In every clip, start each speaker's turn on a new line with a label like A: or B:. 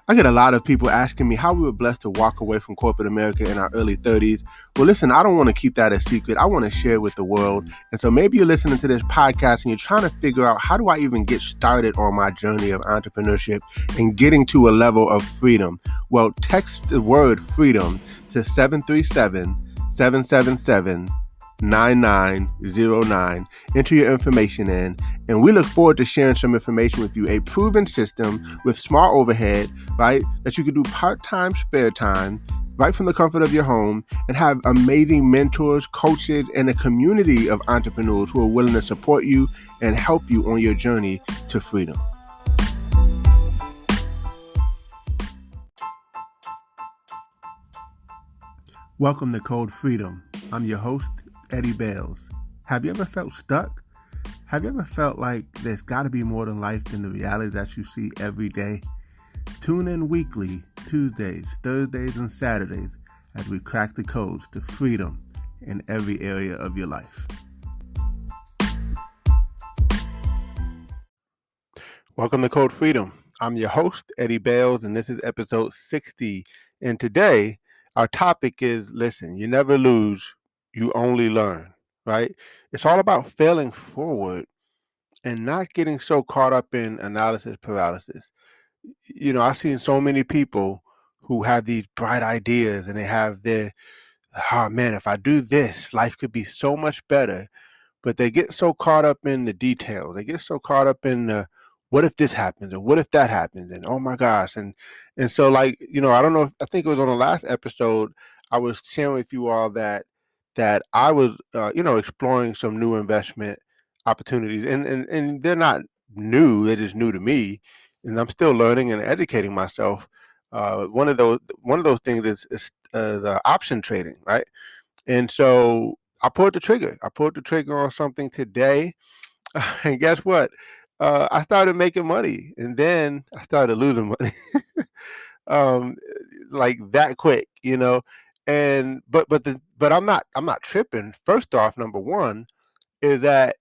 A: I get a lot of people asking me how we were blessed to walk away from corporate America in our early 30s. Well, listen, I don't want to keep that a secret. I want to share it with the world. And so maybe you're listening to this podcast and you're trying to figure out, how do I even get started on my journey of entrepreneurship and getting to a level of freedom? Well, text the word freedom to 737 777 9909. Enter your information in, and we look forward to sharing some information with you. A proven system with small overhead, right? That you can do part-time, spare time, right from the comfort of your home, and have amazing mentors, coaches, and a community of entrepreneurs who are willing to support you and help you on your journey to freedom. Welcome to Code Freedom. I'm your host, Eddie Bales. Have you ever felt stuck? Have you ever felt like there's got to be more than life than the reality that you see every day? Tune in weekly, Tuesdays, Thursdays, and Saturdays as we crack the codes to freedom in every area of your life. Welcome to Code Freedom. I'm your host, Eddie Bales, and this is episode 60. And today, our topic is, listen, you never lose, you only learn, right? It's all about failing forward and not getting so caught up in analysis paralysis. You know, I've seen so many people who have these bright ideas and they have their, oh man, if I do this, life could be so much better. But they get so caught up in the details. They get so caught up in the, what if this happens and what if that happens and oh my gosh. And so, like, you know, I don't know if, I think it was on the last episode I was sharing with you all that I was exploring some new investment opportunities, and they're not new, they're just new to me, and I'm still learning and educating myself. One of those things is option trading, right? And so I pulled the trigger. I pulled the trigger on something today, and guess what? I started making money, and then I started losing money, um, like that quick, you know. And but I'm not tripping. First off, number one is that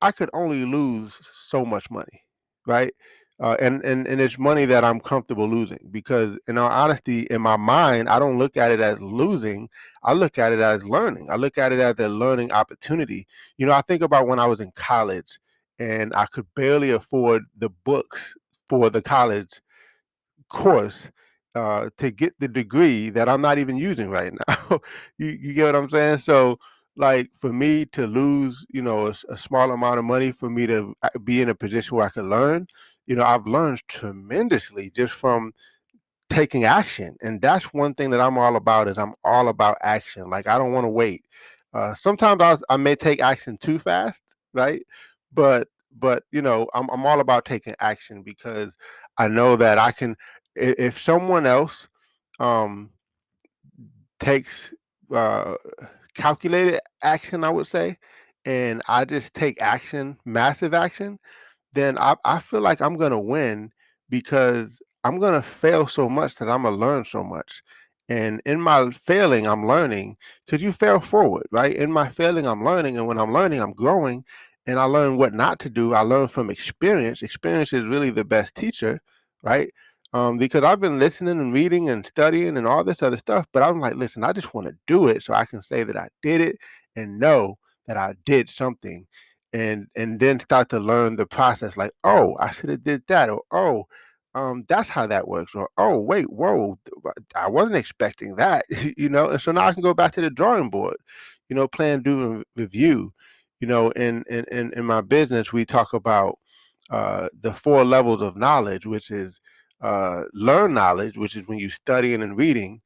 A: I could only lose so much money, right? And it's money that I'm comfortable losing, because, in all honesty, in my mind, I don't look at it as losing. I look at it as learning. I look at it as a learning opportunity. You know, I think about when I was in college and I could barely afford the books for the college course to get the degree that I'm not even using right now. You get what I'm saying? So, like, for me to lose, you know, a small amount of money for me to be in a position where I can learn, you know, I've learned tremendously just from taking action. And that's one thing that I'm all about, is I'm all about action. Like, I don't want to wait. Sometimes I may take action too fast, right? But you know, I'm all about taking action, because I know that I can, if someone else um takes uh calculated action, I would say, and I just take action, massive action, then I feel like I'm gonna win, because I'm gonna fail so much that I'm gonna learn so much. And in my failing, I'm learning, because you fail forward, right? In my failing, I'm learning, and when I'm learning, I'm growing, and I learn what not to do. I learn from experience. Experience is really the best teacher, right? Because I've been listening and reading and studying and all this other stuff, but I'm like, listen, I just want to do it so I can say that I did it and know that I did something, and then start to learn the process, like, oh, I should have did that, or oh, that's how that works, or oh wait, whoa, I wasn't expecting that. You know. And so now I can go back to the drawing board, you know, plan, do, and review. You know, in my business, we talk about the four levels of knowledge, which is learn knowledge, which is when you studying and reading,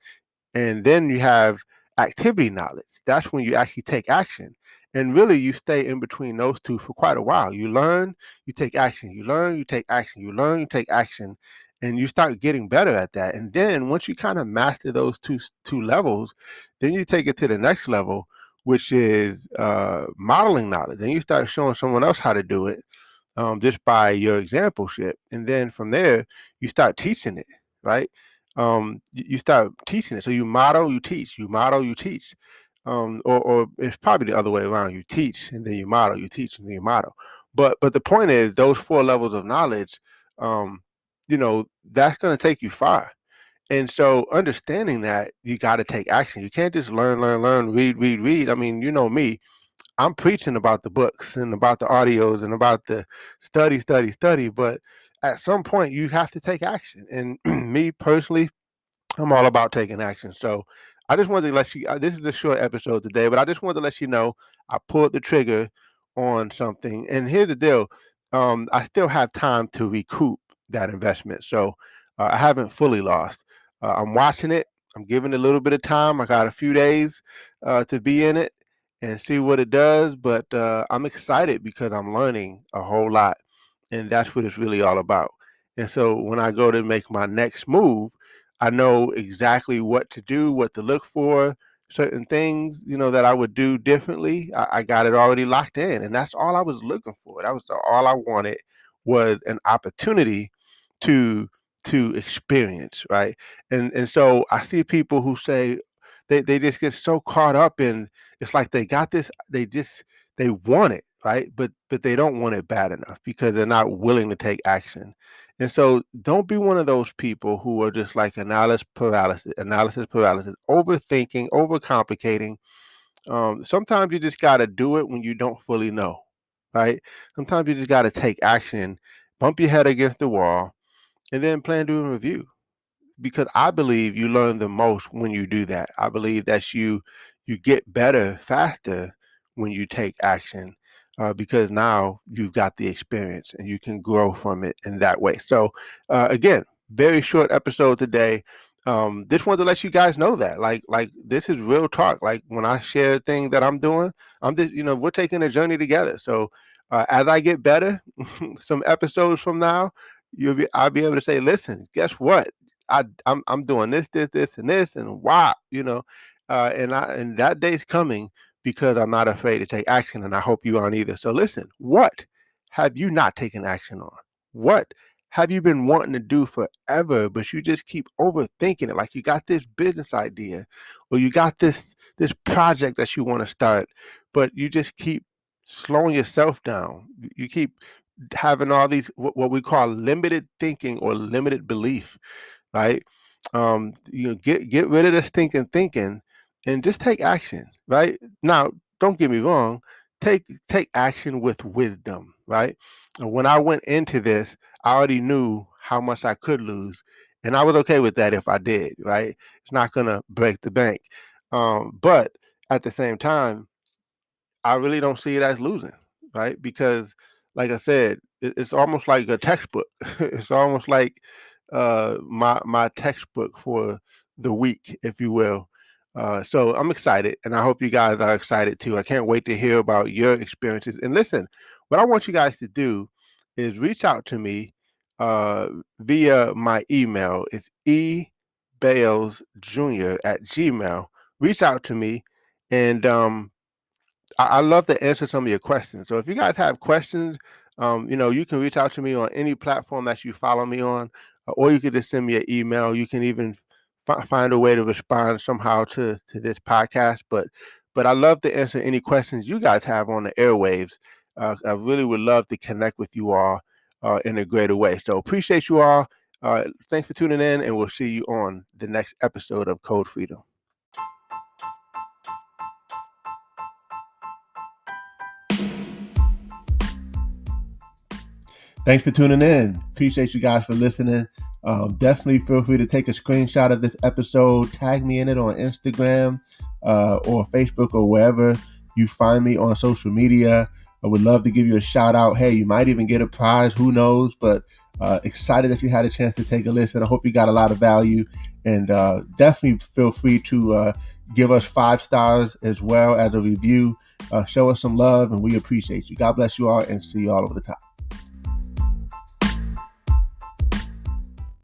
A: and then you have activity knowledge. That's when you actually take action. And really, you stay in between those two for quite a while. You learn, you take action. You learn, you take action. You learn, you take action. And you start getting better at that. And then once you kind of master those two levels, then you take it to the next level, which is modeling knowledge. And you start showing someone else how to do it, just by your exampleship. And then from there, you start teaching it, right? You start teaching it. So you model, you teach, you model, you teach. Or it's probably the other way around. You teach and then you model, you teach and then you model. But the point is, those four levels of knowledge, um, that's going to take you far. And so understanding that, you got to take action. You can't just learn, read, read, read. I mean, you know me, I'm preaching about the books and about the audios and about the study. But at some point, you have to take action. And me personally, I'm all about taking action. So I just wanted to let you, this is a short episode today, but I just wanted to let you know I pulled the trigger on something. And here's the deal, I still have time to recoup that investment. So I haven't fully lost. I'm watching it. I'm giving it a little bit of time. I got a few days to be in it and see what it does. But I'm excited because I'm learning a whole lot. And that's what it's really all about. And so when I go to make my next move, I know exactly what to do, what to look for, certain things, that I would do differently. I got it already locked in, and that's all I was looking for. That was all I wanted, was an opportunity to experience, right? And so I see people who say they just get so caught up in, it's like they got this, they want it, right? But they don't want it bad enough because they're not willing to take action. And so don't be one of those people who are just like analysis paralysis, overthinking, overcomplicating. Sometimes you just got to do it when you don't fully know, right? Sometimes you just got to take action, bump your head against the wall, and then plan, do, and review, because I believe you learn the most when you do that. I believe that you get better faster when you take action, because now you've got the experience and you can grow from it in that way. So again, very short episode today. Just wanted to let you guys know that, like this is real talk. Like when I share things that I'm doing, I'm just, we're taking a journey together. So as I get better, some episodes from now, I'll be able to say, listen, guess what? I'm doing this, and this, and wow, and that day's coming, because I'm not afraid to take action, and I hope you aren't either. So listen, what have you not taken action on? What have you been wanting to do forever, but you just keep overthinking it? Like you got this business idea, or you got this project that you want to start, but you just keep slowing yourself down. You keep having all these what we call limited thinking or limited belief, right? Get rid of this thinking and just take action, right? Now, don't get me wrong, take action with wisdom, right? And when I went into this, I already knew how much I could lose, and I was okay with that if I did, right? It's not gonna break the bank. But at the same time, I really don't see it as losing, right? Because, like I said, it's almost like a textbook. It's almost like my textbook for the week, if you will. So I'm excited, and I hope you guys are excited too. I can't wait to hear about your experiences. And listen, what I want you guys to do is reach out to me uh, via my email. It's ebalesjr@gmail. Reach out to me, and I love to answer some of your questions. So if you guys have questions, you can reach out to me on any platform that you follow me on, or you could just send me an email. You can even find a way to respond somehow to this podcast. But I love to answer any questions you guys have on the airwaves. I really would love to connect with you all in a greater way. So appreciate you all. Thanks for tuning in, and we'll see you on the next episode of Code Freedom. Thanks for tuning in. Appreciate you guys for listening. Definitely feel free to take a screenshot of this episode, tag me in it on Instagram or Facebook or wherever you find me on social media. I would love to give you a shout out. Hey, you might even get a prize. Who knows? But excited that you had a chance to take a listen. I hope you got a lot of value. And definitely feel free to give us 5 stars as well as a review. Show us some love, and we appreciate you. God bless you all, and see you all over the top.